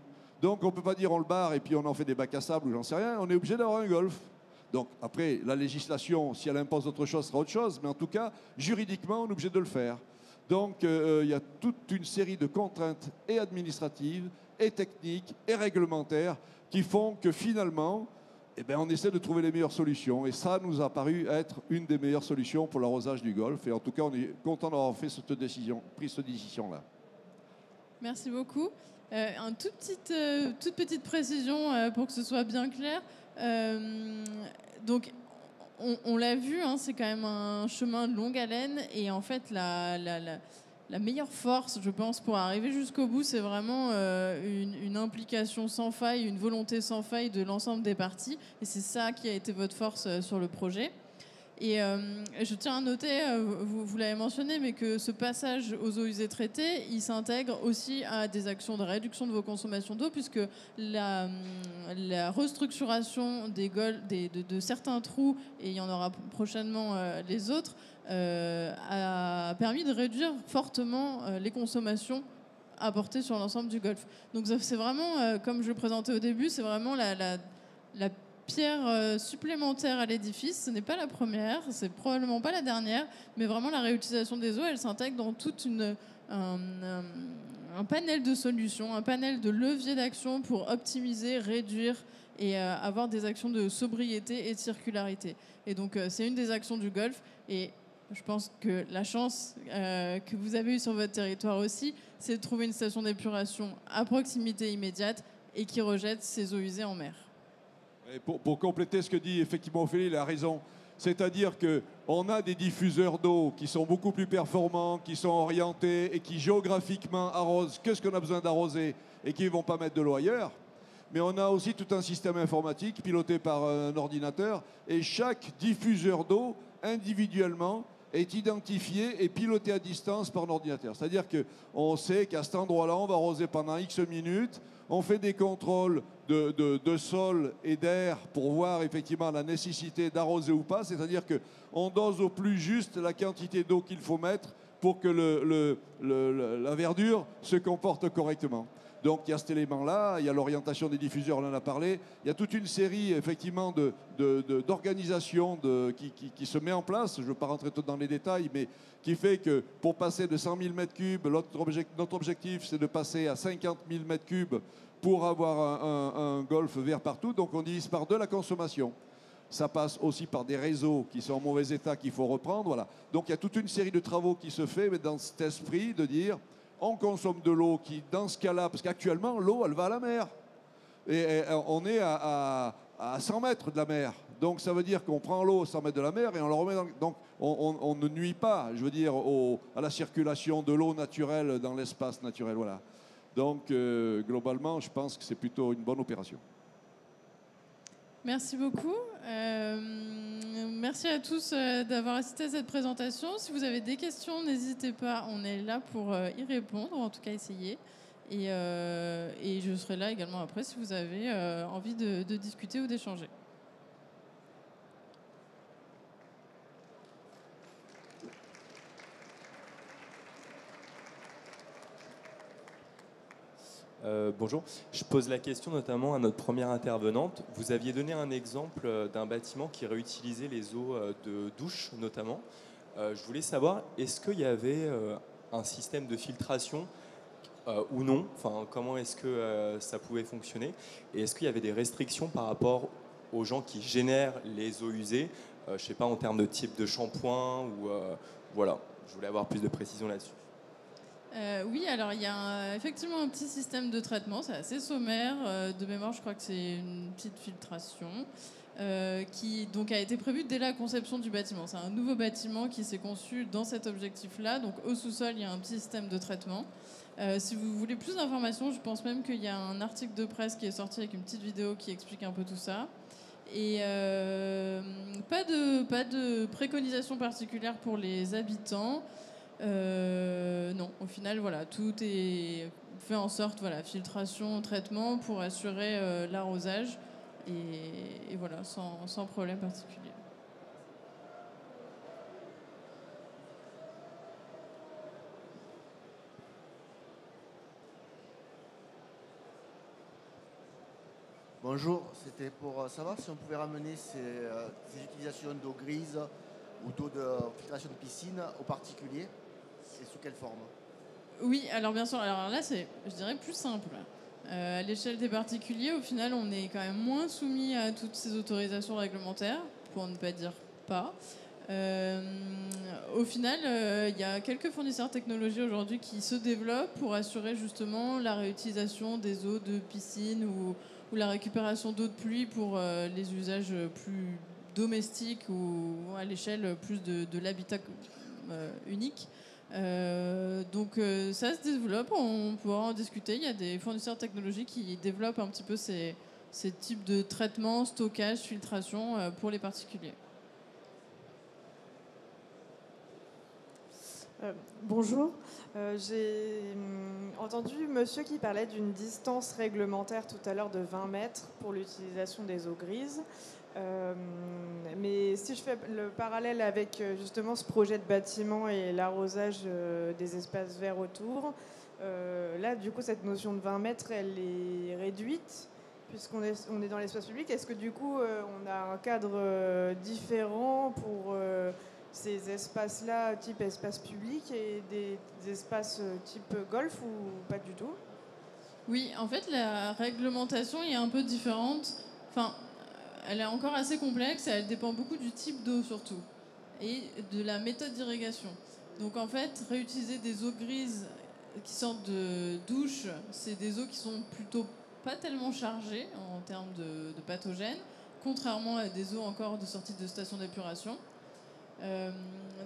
Donc, on ne peut pas dire on le barre et puis on en fait des bacs à sable ou j'en sais rien. On est obligé d'avoir un golf. Donc, après, la législation, si elle impose autre chose, sera autre chose. Mais en tout cas, juridiquement, on est obligé de le faire. Donc, il y a toute une série de contraintes et administratives, et techniques, et réglementaires qui font que finalement, on essaie de trouver les meilleures solutions. Et ça nous a paru être une des meilleures solutions pour l'arrosage du golfe. Et en tout cas, on est content d'avoir pris cette décision-là. Merci beaucoup. Toute petite précision pour que ce soit bien clair. Donc, on l'a vu, c'est quand même un chemin de longue haleine. Et en fait, la meilleure force, je pense, pour arriver jusqu'au bout, c'est vraiment une implication sans faille, une volonté sans faille de l'ensemble des parties. Et c'est ça qui a été votre force sur le projet. Et je tiens à noter, vous l'avez mentionné, mais que ce passage aux eaux usées traitées, il s'intègre aussi à des actions de réduction de vos consommations d'eau, puisque la restructuration de certains trous, et il y en aura prochainement les autres, a permis de réduire fortement les consommations apportées sur l'ensemble du golfe. Donc c'est vraiment, comme je le présentais au début, c'est vraiment la pierre supplémentaire à l'édifice. Ce n'est pas la première, c'est probablement pas la dernière, mais vraiment la réutilisation des eaux, elle s'intègre dans toute une un panel de solutions, un panel de leviers d'action pour optimiser, réduire et avoir des actions de sobriété et de circularité. Et donc, c'est une des actions du Golfe. Et je pense que la chance que vous avez eue sur votre territoire aussi, c'est de trouver une station d'épuration à proximité immédiate et qui rejette ces eaux usées en mer. Et pour compléter ce que dit effectivement Ophélie, il a raison. C'est-à-dire qu'on a des diffuseurs d'eau qui sont beaucoup plus performants, qui sont orientés et qui géographiquement arrosent que ce qu'on a besoin d'arroser et qui ne vont pas mettre de l'eau ailleurs. Mais on a aussi tout un système informatique piloté par un ordinateur et chaque diffuseur d'eau individuellement est identifié et piloté à distance par un ordinateur. C'est-à-dire qu'on sait qu'à cet endroit-là, on va arroser pendant X minutes. On fait des contrôles de sol et d'air pour voir effectivement la nécessité d'arroser ou pas. C'est-à-dire qu'on dose au plus juste la quantité d'eau qu'il faut mettre pour que la verdure se comporte correctement. Donc il y a cet élément-là, il y a l'orientation des diffuseurs, on en a parlé. Il y a toute une série effectivement d'organisations qui se met en place. Je ne veux pas rentrer dans les détails, mais qui fait que pour passer de 100 000 m3, notre objectif c'est de passer à 50 000 m3 pour avoir un golfe vert partout. Donc on divise par 2 la consommation. Ça passe aussi par des réseaux qui sont en mauvais état qu'il faut reprendre. Voilà. Donc il y a toute une série de travaux qui se fait, mais dans cet esprit de dire on consomme de l'eau qui, dans ce cas-là, parce qu'actuellement l'eau elle va à la mer. Et on est à 100 mètres de la mer. Donc ça veut dire qu'on prend l'eau 100 mètres de la mer et on la remet dans... Donc on ne nuit pas, je veux dire, à la circulation de l'eau naturelle dans l'espace naturel. Voilà. Donc globalement, je pense que c'est plutôt une bonne opération. Merci beaucoup. Merci à tous d'avoir assisté à cette présentation. Si vous avez des questions, n'hésitez pas, on est là pour y répondre, ou en tout cas essayer. Et je serai là également après si vous avez envie de discuter ou d'échanger. Bonjour, je pose la question notamment à notre première intervenante. Vous aviez donné un exemple d'un bâtiment qui réutilisait les eaux de douche notamment. Je voulais savoir, est-ce qu'il y avait un système de filtration ou non? Enfin, comment est-ce que ça pouvait fonctionner? Et est-ce qu'il y avait des restrictions par rapport aux gens qui génèrent les eaux usées? Je ne sais pas, en termes de type de shampoing ou... voilà, je voulais avoir plus de précision là-dessus. Oui, alors il y a effectivement un petit système de traitement, c'est assez sommaire. De mémoire, je crois que c'est une petite filtration qui donc a été prévue dès la conception du bâtiment. C'est un nouveau bâtiment qui s'est conçu dans cet objectif-là. Donc au sous-sol, il y a un petit système de traitement. Si vous voulez plus d'informations, je pense même qu'il y a un article de presse qui est sorti avec une petite vidéo qui explique un peu tout ça. Et pas de préconisation particulière pour les habitants. Non, au final, voilà, tout est fait en sorte, voilà, filtration, traitement pour assurer l'arrosage et voilà, sans problème particulier. Bonjour, c'était pour savoir si on pouvait ramener ces utilisations d'eau grise ou d'eau de filtration de piscine aux particuliers et sous quelle forme? Oui, alors bien sûr, alors là c'est, je dirais, plus simple. À l'échelle des particuliers, au final, on est quand même moins soumis à toutes ces autorisations réglementaires, pour ne pas dire pas. Au final, il y a quelques fournisseurs technologiques aujourd'hui qui se développent pour assurer justement la réutilisation des eaux de piscine ou la récupération d'eau de pluie pour les usages plus domestiques ou à l'échelle plus de l'habitat unique. Donc ça se développe, on pourra en discuter. Il y a des fournisseurs technologiques qui développent un petit peu ces types de traitement, stockage, filtration pour les particuliers. Bonjour, j'ai entendu monsieur qui parlait d'une distance réglementaire tout à l'heure de 20 mètres pour l'utilisation des eaux grises. Mais si je fais le parallèle avec justement ce projet de bâtiment et l'arrosage des espaces verts autour, là du coup cette notion de 20 mètres elle est réduite puisqu'on est dans l'espace public. Est-ce que du coup on a un cadre différent pour ces espaces-là type espace public et des espaces type golf ou pas du tout? Oui, en fait, la réglementation est un peu différente. Enfin, elle est encore assez complexe et elle dépend beaucoup du type d'eau surtout et de la méthode d'irrigation. Donc en fait, réutiliser des eaux grises qui sortent de douche, c'est des eaux qui sont plutôt pas tellement chargées en termes de pathogènes, contrairement à des eaux encore de sortie de station d'épuration.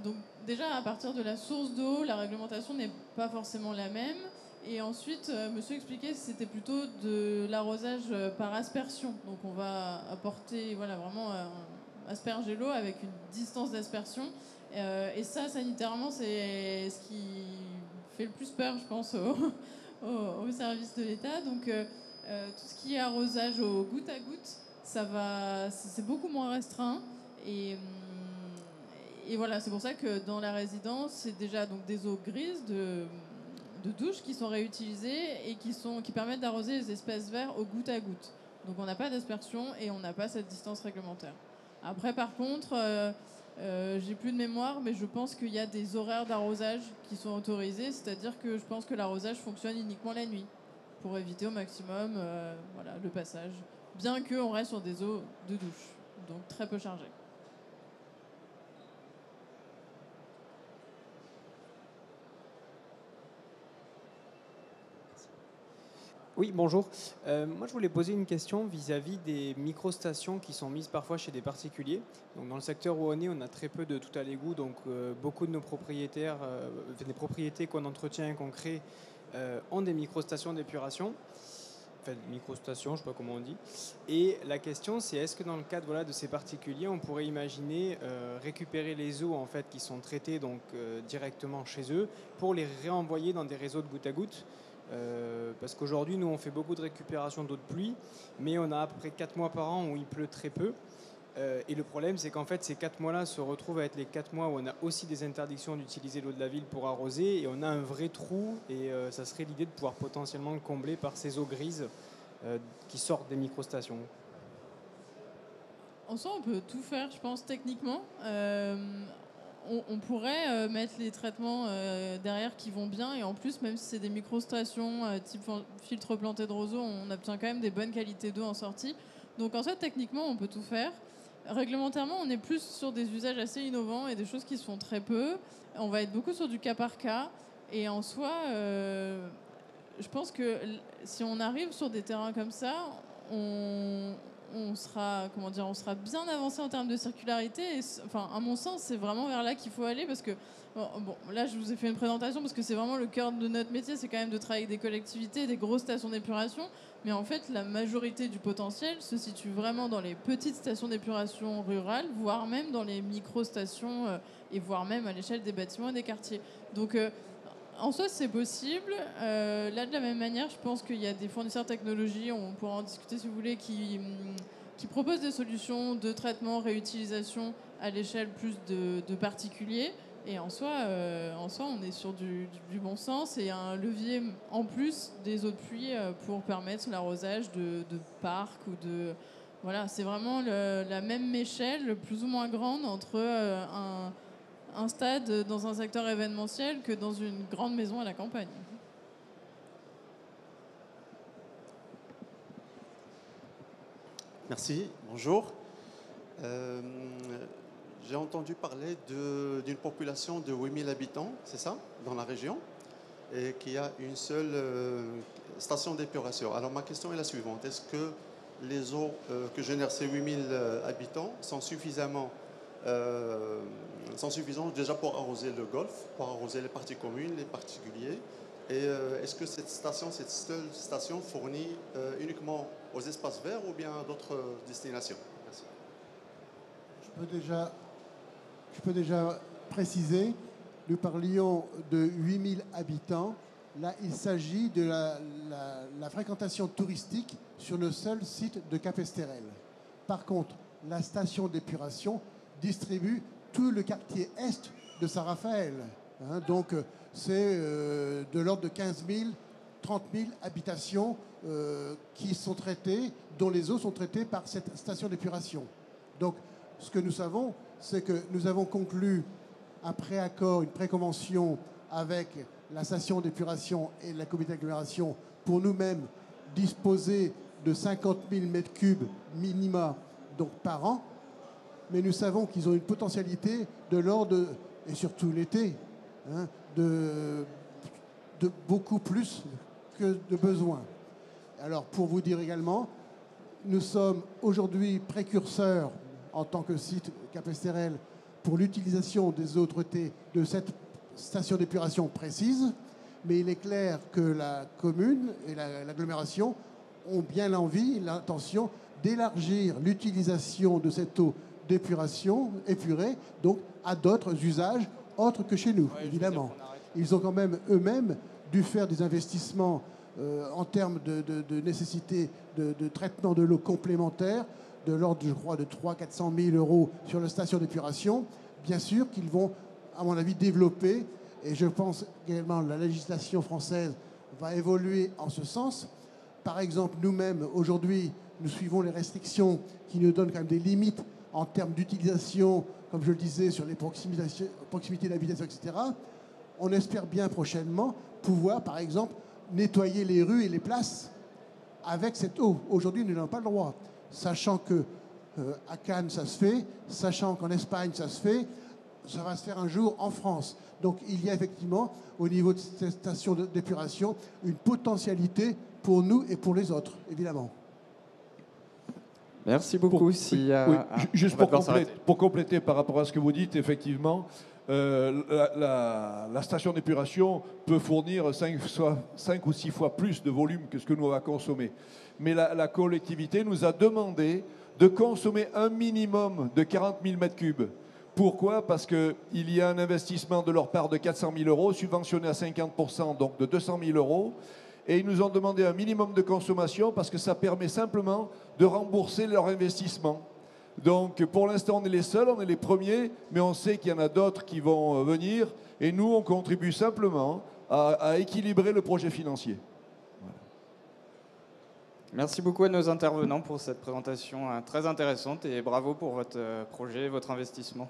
Donc déjà, à partir de la source d'eau, la réglementation n'est pas forcément la même. Et ensuite, monsieur expliquait que c'était plutôt de l'arrosage par aspersion. Donc on va apporter vraiment asperger l'eau avec une distance d'aspersion. Et ça, sanitairement, c'est ce qui fait le plus peur, je pense, au service de l'État. Donc tout ce qui est arrosage au goutte à goutte, c'est beaucoup moins restreint. Et voilà, c'est pour ça que dans la résidence, c'est déjà donc des eaux grises de douche qui sont réutilisées et qui permettent d'arroser les espaces verts au goutte à goutte. Donc on n'a pas d'aspersion et on n'a pas cette distance réglementaire. Après, par contre, j'ai plus de mémoire, mais je pense qu'il y a des horaires d'arrosage qui sont autorisés, c'est-à-dire que je pense que l'arrosage fonctionne uniquement la nuit pour éviter au maximum le passage, bien qu'on reste sur des eaux de douche, donc très peu chargées. Oui, bonjour. Moi, je voulais poser une question vis-à-vis des microstations qui sont mises parfois chez des particuliers. Donc, dans le secteur où on a très peu de tout à l'égout. Donc, beaucoup de nos propriétaires, des propriétés qu'on entretient et qu'on crée, ont des microstations d'épuration. Enfin, microstations, je ne sais pas comment on dit. Et la question, c'est est-ce que dans le cadre de ces particuliers, on pourrait imaginer récupérer les eaux en fait, qui sont traitées donc, directement chez eux pour les réenvoyer dans des réseaux de goutte à goutte. Parce qu'aujourd'hui, nous, on fait beaucoup de récupération d'eau de pluie, mais on a à peu près 4 mois par an où il pleut très peu. Et le problème, c'est qu'en fait, ces 4 mois-là se retrouvent à être les 4 mois où on a aussi des interdictions d'utiliser l'eau de la ville pour arroser, et on a un vrai trou, et ça serait l'idée de pouvoir potentiellement le combler par ces eaux grises qui sortent des microstations. En soi, on peut tout faire, je pense, techniquement. On pourrait mettre les traitements derrière qui vont bien, et en plus, même si c'est des microstations type filtre planté de roseau, on obtient quand même des bonnes qualités d'eau en sortie. Donc en fait, techniquement, on peut tout faire. Réglementairement, on est plus sur des usages assez innovants et des choses qui se font très peu. On va être beaucoup sur du cas par cas, et en soi, je pense que si on arrive sur des terrains comme ça, on sera bien avancé en termes de circularité. Et, enfin, à mon sens, c'est vraiment vers là qu'il faut aller, parce que là, je vous ai fait une présentation parce que c'est vraiment le cœur de notre métier, c'est quand même de travailler avec des collectivités, des grosses stations d'épuration. Mais en fait, la majorité du potentiel se situe vraiment dans les petites stations d'épuration rurales, voire même dans les micro-stations et voire même à l'échelle des bâtiments et des quartiers. Donc, en soi, c'est possible. Là, de la même manière, je pense qu'il y a des fournisseurs de technologies, on pourra en discuter si vous voulez, qui proposent des solutions de traitement, réutilisation à l'échelle plus de particuliers. Et en soi, on est sur du bon sens et un levier en plus des eaux de pluie pour permettre l'arrosage de parcs ou de... Voilà, c'est vraiment la même échelle, plus ou moins grande, entre un stade dans un secteur événementiel que dans une grande maison à la campagne. Merci, bonjour. J'ai entendu parler d'une population de 8000 habitants, c'est ça, dans la région, et qui a une seule station d'épuration. Alors ma question est la suivante. Est-ce que les eaux que génèrent ces 8000 habitants sont suffisantes déjà pour arroser le golf, pour arroser les parties communes, les particuliers? Et est-ce que cette seule station fournit uniquement aux espaces verts ou bien à d'autres destinations? Merci. Je peux déjà préciser, nous parlions de 8000 habitants. Là, il s'agit de la fréquentation touristique sur le seul site de Capesterel. Par contre, la station d'épuration distribue tout le quartier est de Saint-Raphaël. Donc, c'est de l'ordre de 15 000, 30 000 habitations qui sont traitées, dont les eaux sont traitées par cette station d'épuration. Donc, ce que nous savons, c'est que nous avons conclu un préaccord, une préconvention avec la station d'épuration et la communauté d'agglomération pour nous-mêmes disposer de 50 000 m3 minima donc par an. Mais nous savons qu'ils ont une potentialité de l'ordre, et surtout l'été, hein, de beaucoup plus que de besoin. Alors, pour vous dire également, nous sommes aujourd'hui précurseurs en tant que site Capesterel pour l'utilisation des eaux traitées de cette station d'épuration précise, mais il est clair que la commune et l'agglomération ont bien l'envie, l'intention d'élargir l'utilisation de cette eau d'épuration épurée, donc à d'autres usages autres que chez nous, évidemment. Ils ont quand même eux-mêmes dû faire des investissements en termes de nécessité de traitement de l'eau complémentaire, de l'ordre, je crois, de 300 000 à 400 000 euros sur la station d'épuration. Bien sûr qu'ils vont, à mon avis, développer, et je pense également que la législation française va évoluer en ce sens. Par exemple, nous-mêmes, aujourd'hui, nous suivons les restrictions qui nous donnent quand même des limites en termes d'utilisation, comme je le disais, sur les proximités d'habitation, etc. On espère bien prochainement pouvoir, par exemple, nettoyer les rues et les places avec cette eau. Aujourd'hui, nous n'avons pas le droit, sachant que à Cannes, ça se fait, sachant qu'en Espagne, ça se fait, ça va se faire un jour en France. Donc, il y a effectivement, au niveau de cette station d'épuration, une potentialité pour nous et pour les autres, évidemment. Merci beaucoup. Juste pour compléter par rapport à ce que vous dites, effectivement, la station d'épuration peut fournir 5 ou 6 fois plus de volume que ce que nous on va consommer. Mais la collectivité nous a demandé de consommer un minimum de 40 000 m3. Pourquoi? Parce qu'il y a un investissement de leur part de 400 000 euros, subventionné à 50%, donc de 200 000 euros. Et ils nous ont demandé un minimum de consommation parce que ça permet simplement de rembourser leur investissement. Donc pour l'instant, on est les seuls, on est les premiers, mais on sait qu'il y en a d'autres qui vont venir. Et nous, on contribue simplement à équilibrer le projet financier. Voilà. Merci beaucoup à nos intervenants pour cette présentation très intéressante et bravo pour votre projet et votre investissement.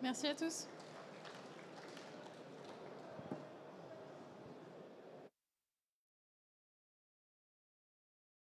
Merci à tous.